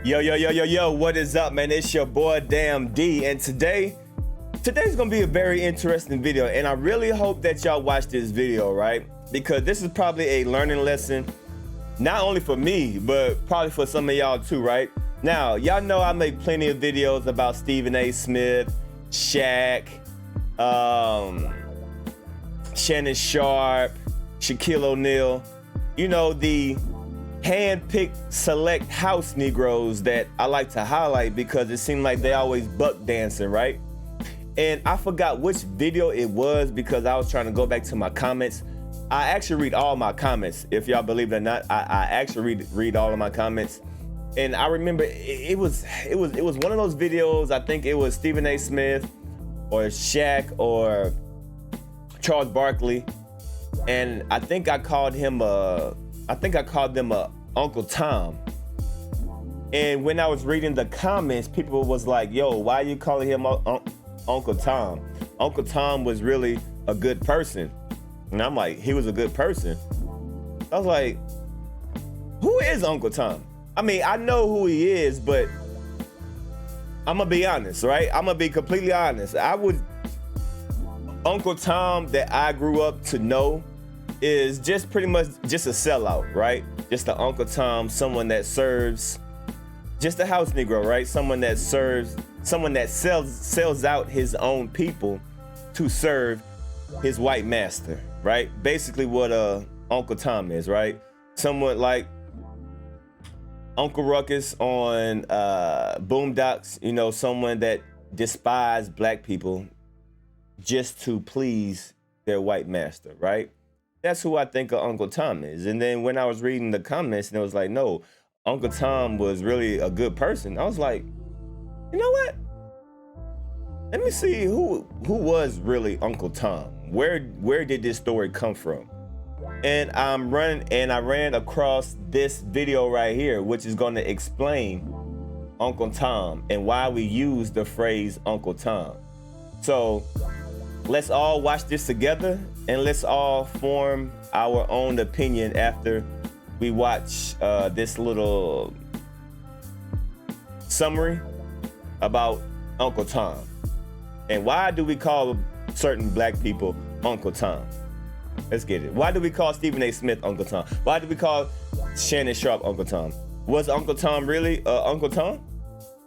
Yo, what is up, man? It's your boy Damn D, and today's gonna be a very interesting video, and I really hope that y'all watch this video, right? Because this is probably a learning lesson, not only for me, but probably for some of y'all too, right? Now, y'all know I make plenty of videos about Stephen A. Smith, Shaq, Shannon Sharp, Shaquille O'Neal, you know, the hand-picked select house Negroes that I like to highlight because it seemed like they always buck dancing, right? And I forgot which video it was because I was trying to go back to my comments. I actually read all my comments. If y'all believe it or not, I actually read all of my comments. And I remember it was one of those videos. I think it was Stephen A. Smith or Shaq or Charles Barkley, and I think I called them Uncle Tom. And when I was reading the comments, people was like, yo, why are you calling him Uncle Tom? Uncle Tom was really a good person. And I'm like, he was a good person? I was like, who is Uncle Tom? I mean, I know who he is, but I'm gonna be honest, right? I'm gonna be completely honest. Uncle Tom that I grew up to know is just pretty much just a sellout, right? Just an Uncle Tom, someone that serves, just a house Negro, right? Someone that serves, someone that sells out his own people to serve his white master, right? Basically what Uncle Tom is, right? Someone like Uncle Ruckus on Boondocks, you know, someone that despised black people just to please their white master, right? That's who I think Uncle Tom is. And then when I was reading the comments and it was like, no, Uncle Tom was really a good person, I was like, you know what? Let me see who was really Uncle Tom. Where did this story come from? And I ran across this video right here, which is going to explain Uncle Tom and why we use the phrase Uncle Tom. So let's all watch this together and let's all form our own opinion after we watch this little summary about Uncle Tom. And why do we call certain black people Uncle Tom? Let's get it. Why do we call Stephen A. Smith Uncle Tom? Why do we call Shannon Sharp Uncle Tom? Was Uncle Tom really Uncle Tom?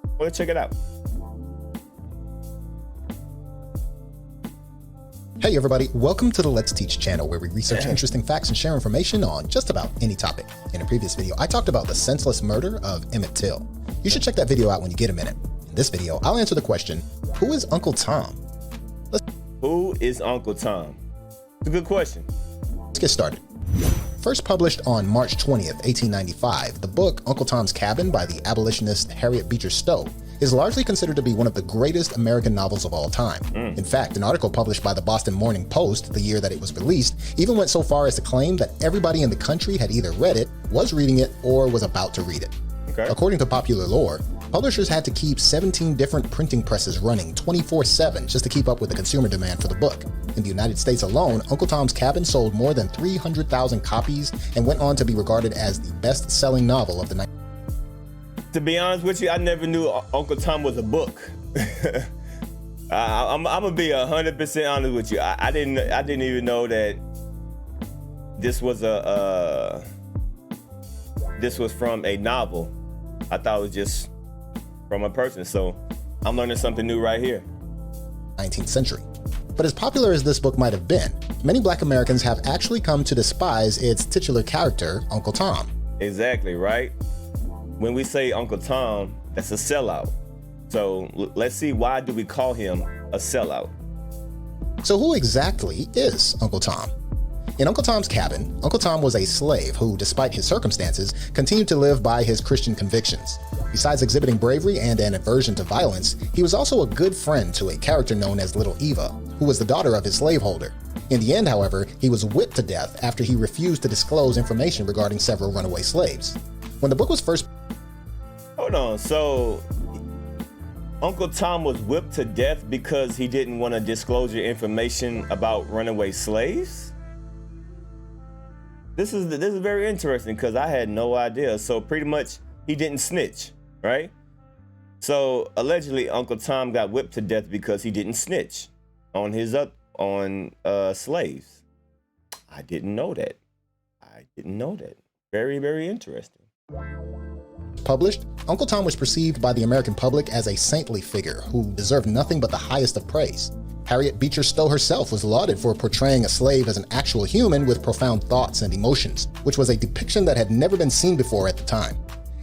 Well, let's check it out. Hey everybody, welcome to the Let's Teach channel where we research interesting facts and share information on just about any topic. In a previous video, I talked about the senseless murder of Emmett Till. You should check that video out when you get a minute. In this video, I'll answer the question, who is Uncle Tom? Who is Uncle Tom? It's a good question. Let's get started. First published on March 20th, 1895, the book Uncle Tom's Cabin by the abolitionist Harriet Beecher Stowe is largely considered to be one of the greatest American novels of all time. In fact, an article published by the Boston Morning Post the year that it was released even went so far as to claim that everybody in the country had either read it, was reading it, or was about to read it. Okay. According to popular lore, publishers had to keep 17 different printing presses running 24/7 just to keep up with the consumer demand for the book. In the United States alone, Uncle Tom's Cabin sold more than 300,000 copies and went on to be regarded as the best-selling novel of the 19th. To be honest with you, I never knew Uncle Tom was a book. I'm gonna be 100% honest with you. I didn't even know that this was from a novel. I thought it was just from a person. So I'm learning something new right here. 19th century. But as popular as this book might have been, many Black Americans have actually come to despise its titular character, Uncle Tom. Exactly, right? When we say Uncle Tom, that's a sellout. So let's see, why do we call him a sellout? So who exactly is Uncle Tom? In Uncle Tom's Cabin, Uncle Tom was a slave who, despite his circumstances, continued to live by his Christian convictions. Besides exhibiting bravery and an aversion to violence, he was also a good friend to a character known as Little Eva, who was the daughter of his slaveholder. In the end, however, he was whipped to death after he refused to disclose information regarding several runaway slaves. When the book was first... Hold on, so Uncle Tom was whipped to death because he didn't want to disclose your information about runaway slaves? This is very interesting because I had no idea. So pretty much he didn't snitch, right? So allegedly, Uncle Tom got whipped to death because he didn't snitch on slaves. I didn't know that. Very, very interesting. Published, Uncle Tom was perceived by the American public as a saintly figure who deserved nothing but the highest of praise. Harriet Beecher Stowe herself was lauded for portraying a slave as an actual human with profound thoughts and emotions, which was a depiction that had never been seen before at the time.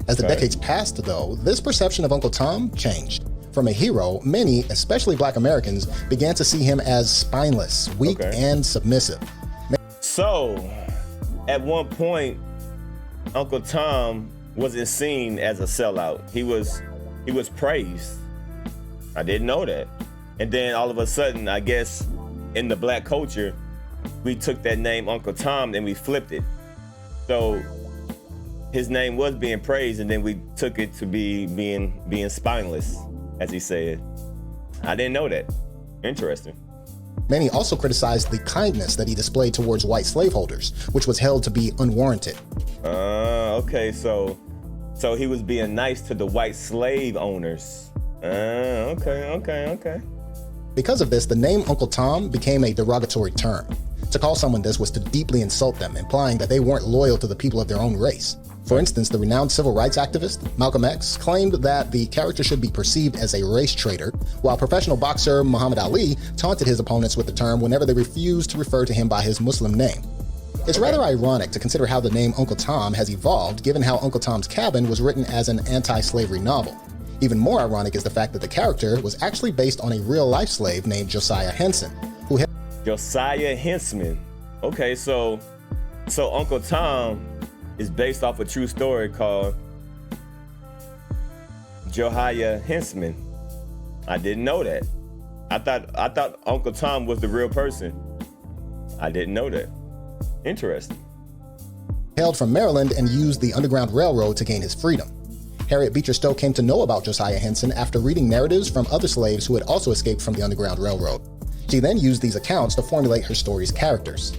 As the decades passed, though, this perception of Uncle Tom changed. From a hero, many, especially Black Americans, began to see him as spineless, weak, and submissive. So, at one point, Uncle Tom wasn't seen as a sellout. He was praised. I didn't know that. And then all of a sudden, I guess, in the Black culture, we took that name Uncle Tom and we flipped it. So his name was being praised, and then we took it to be being spineless, as he said. I didn't know that. Interesting. Many also criticized the kindness that he displayed towards white slaveholders, which was held to be unwarranted. Okay, so he was being nice to the white slave owners. Okay. Because of this, the name Uncle Tom became a derogatory term. To call someone this was to deeply insult them, implying that they weren't loyal to the people of their own race. For instance, the renowned civil rights activist Malcolm X claimed that the character should be perceived as a race traitor, while professional boxer Muhammad Ali taunted his opponents with the term whenever they refused to refer to him by his Muslim name. It's rather ironic to consider how the name Uncle Tom has evolved, given how Uncle Tom's Cabin was written as an anti-slavery novel. Even more ironic is the fact that the character was actually based on a real-life slave named Josiah Henson, who had Josiah Henson. Okay, so Uncle Tom is based off a true story called Josiah Henson. I didn't know that. I thought Uncle Tom was the real person. I didn't know that. Interesting. hailed from Maryland and used the Underground Railroad to gain his freedom. Harriet Beecher Stowe came to know about Josiah Henson after reading narratives from other slaves who had also escaped from the Underground Railroad. She then used these accounts to formulate her story's characters.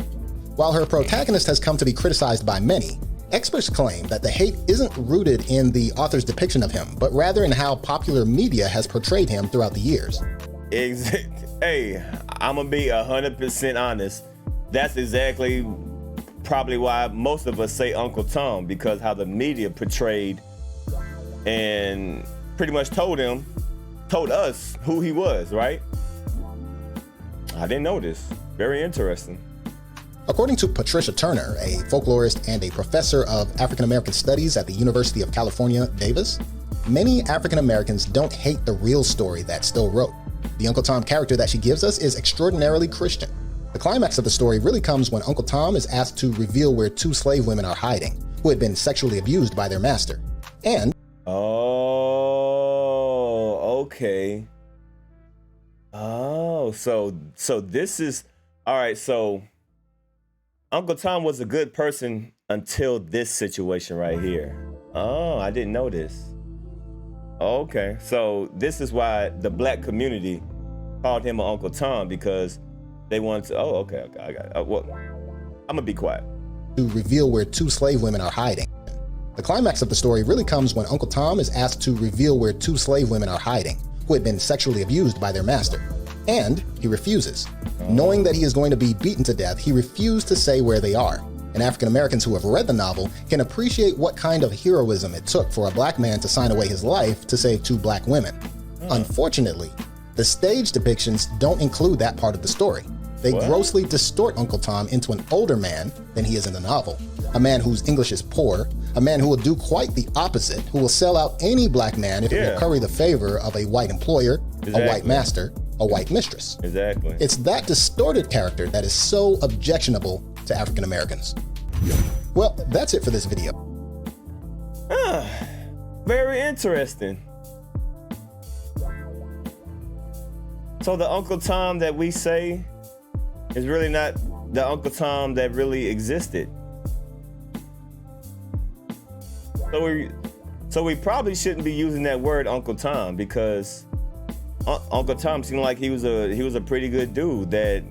While her protagonist has come to be criticized by many, experts claim that the hate isn't rooted in the author's depiction of him, but rather in how popular media has portrayed him throughout the years. Hey, I'm gonna be 100% honest. That's exactly probably why most of us say Uncle Tom, because how the media portrayed and pretty much told us who he was, right? I didn't know this. Very interesting. According to Patricia Turner, a folklorist and a professor of African American Studies at the University of California, Davis, many African Americans don't hate the real story that Stowe wrote. The Uncle Tom character that she gives us is extraordinarily Christian. The climax of the story really comes when Uncle Tom is asked to reveal where two slave women are hiding, who had been sexually abused by their master. And okay. So this is all right. So Uncle Tom was a good person until this situation right here. Oh, I didn't know this. Okay, so this is why the black community called him an Uncle Tom, because they wanted to. Oh, okay, I got it. Well, I'm gonna be quiet. To reveal where two slave women are hiding. The climax of the story really comes when Uncle Tom is asked to reveal where two slave women are hiding, who had been sexually abused by their master. And he refuses. Knowing that he is going to be beaten to death, he refused to say where they are. And African Americans who have read the novel can appreciate what kind of heroism it took for a black man to sign away his life to save two black women. Unfortunately, the stage depictions don't include that part of the story. They grossly distort Uncle Tom into an older man than he is in the novel. A man whose English is poor, a man who will do quite the opposite, who will sell out any black man if it will curry the favor of a white employer, a white master, a white mistress. Exactly. It's that distorted character that is so objectionable to African Americans. Well, that's it for this video. Very interesting. So the Uncle Tom that we say is really not the Uncle Tom that really existed. So we probably shouldn't be using that word Uncle Tom, because Uncle Tom seemed like he was a pretty good dude that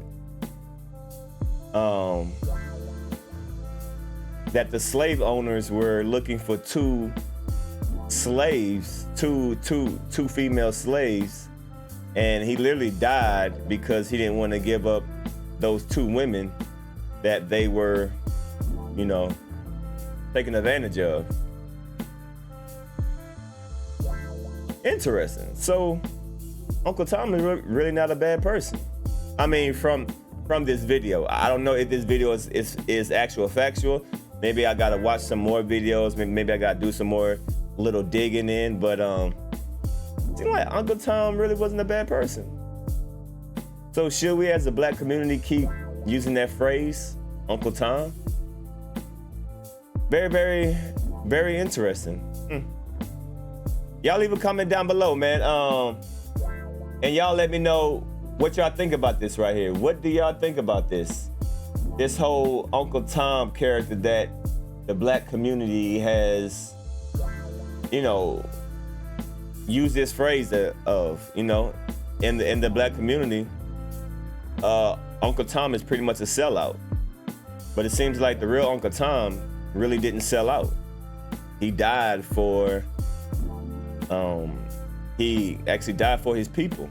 the slave owners were looking for two slaves, two female slaves, and he literally died because he didn't want to give up those 2 women that they were, you know, taking advantage of. Interesting. So Uncle Tom is really not a bad person. I mean, from this video, I don't know if this video is actual factual. Maybe I gotta watch some more videos. Maybe I gotta do some more little digging in. But it seems like Uncle Tom really wasn't a bad person. So should we, as a black community, keep using that phrase, Uncle Tom? Very, very, very interesting. Y'all leave a comment down below, man. And y'all let me know what y'all think about this right here. What do y'all think about this? This whole Uncle Tom character that the black community has, you know, used this phrase of, you know, in the black community, Uncle Tom is pretty much a sellout. But it seems like the real Uncle Tom really didn't sell out. He died for, he actually died for his people.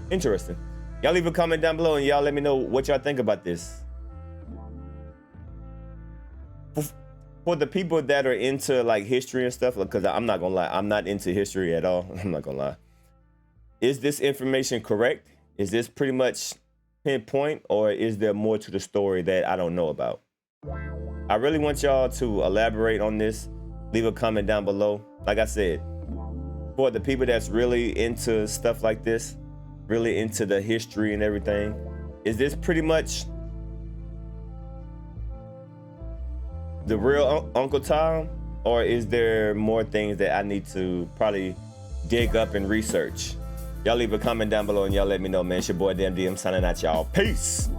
Interesting. Y'all leave a comment down below and y'all let me know what y'all think about this. For the people that are into like history and stuff, because I'm not gonna lie, I'm not into history at all. I'm not gonna lie. Is this information correct? Is this pretty much pinpoint, or is there more to the story that I don't know about? I really want y'all to elaborate on this. Leave a comment down below. Like I said, for the people that's really into stuff like this, really into the history and everything, is this pretty much the real Uncle Tom, or is there more things that I need to probably dig up and research? Y'all leave a comment down below and y'all let me know, man. It's your boy DMD. I'm signing out, y'all. Peace.